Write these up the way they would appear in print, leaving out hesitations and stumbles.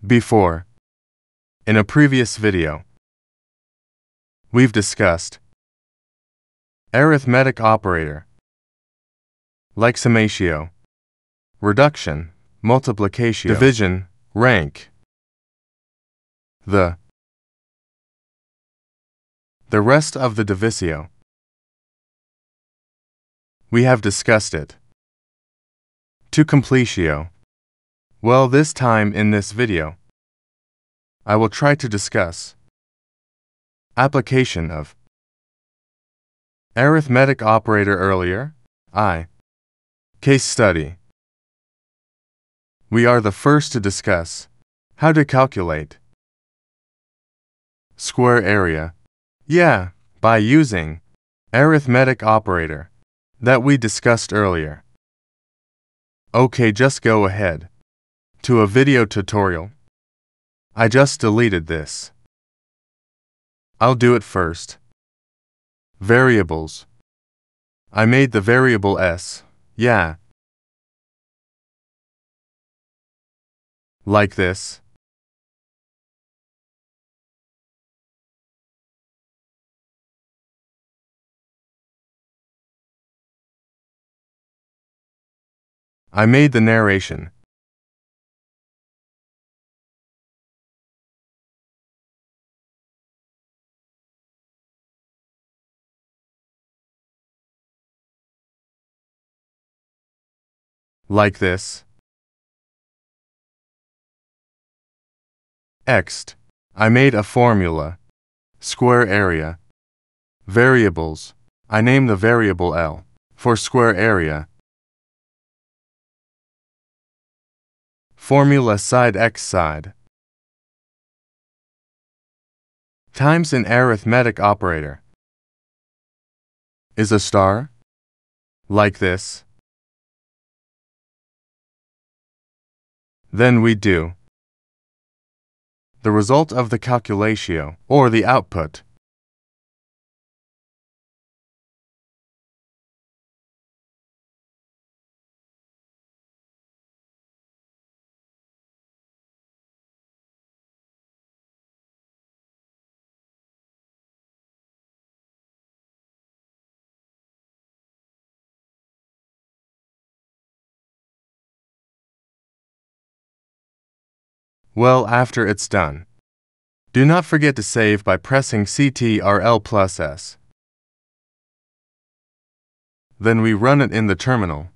Before, in a previous video, we've discussed arithmetic operator, like summatio, reduction, multiplication, division, rank, the rest of the divisio. We have discussed it. To completio. Well, this time in this video, I will try to discuss application of arithmetic operator earlier, case study. We are the first to discuss how to calculate square area, by using arithmetic operator that we discussed earlier. Okay, just go ahead to a video tutorial. I just deleted this. I'll do it first. Variables. I made the variable s, like this. I made the narration. Like this. Next, I made a formula. Square area. Variables. I name the variable L for square area. Formula side x side. Times an arithmetic operator is a star, like this. Then we do the result of the calculatio, or the output. Well, after it's done, do not forget to save by pressing Ctrl+S. Then we run it in the terminal.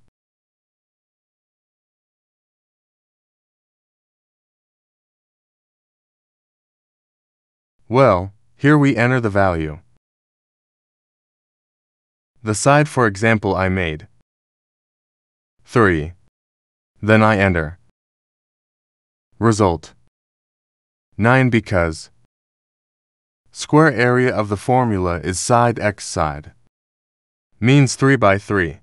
Well, here we enter the value. The side, for example, I made 3. Then I enter result 9 because square area of the formula is side x side, means 3 by 3.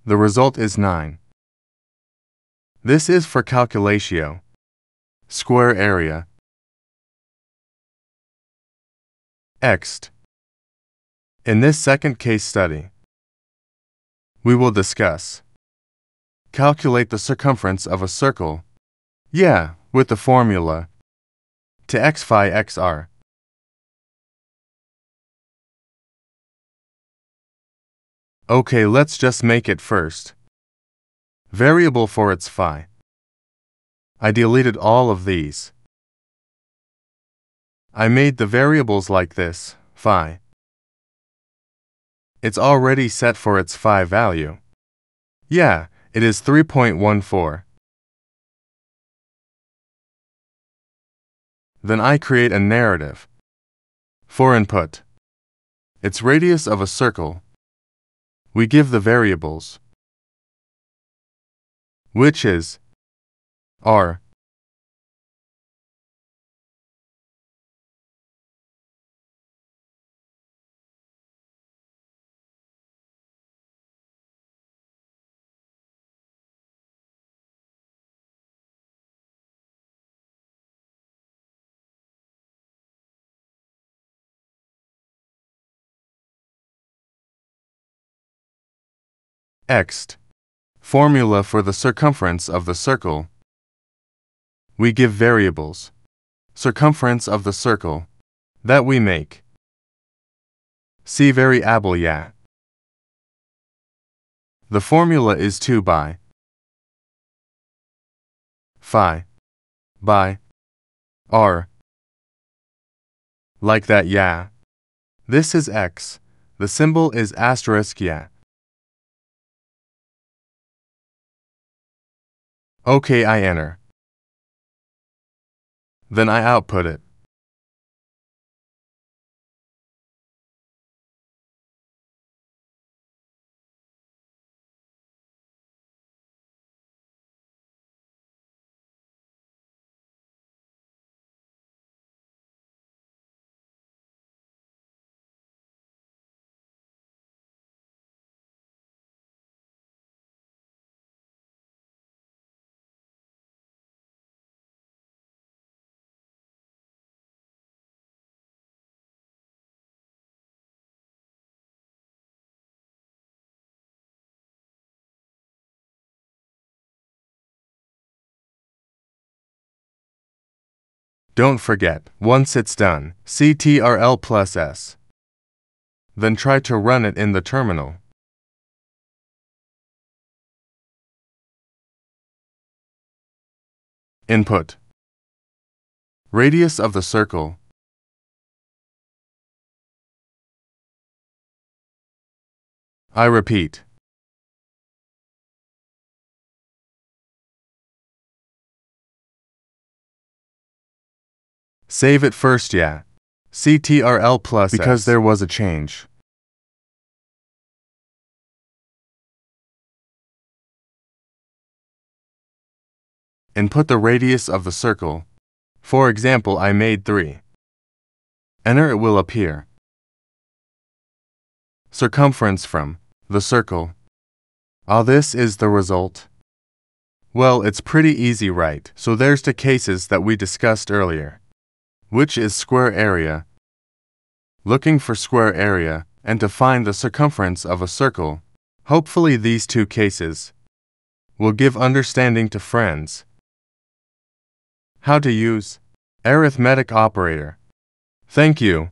The result is 9. This is for calculatio, square area. Next, in this second case study, we will discuss calculate the circumference of a circle, with the formula to x phi xr. Okay, let's just make it first. Variable for its phi. I deleted all of these. I made the variables like this, phi. It's already set for its phi value. It is 3.14. Then I create a narrative for input. Its radius of a circle. We give the variables, which is r. Next, formula for the circumference of the circle. we give variables, circumference of the circle, that we make. See variable ya. The formula is 2 by phi by r. Like that ya. This is x. The symbol is asterisk ya. Okay, I enter. Then I output it. Don't forget, once it's done, Ctrl plus S. Then try to run it in the terminal. Input. Radius of the circle. I repeat. Save it first, yeah. Ctrl plus because S. There was a change. Input the radius of the circle. For example, I made 3. Enter, it will appear. Circumference from the circle. This is the result. Well, it's pretty easy, right? So there's the cases that we discussed earlier. Which is square area. Looking for square area, and to find the circumference of a circle. Hopefully these 2 cases will give understanding to friends. How to use arithmetic operator. Thank you.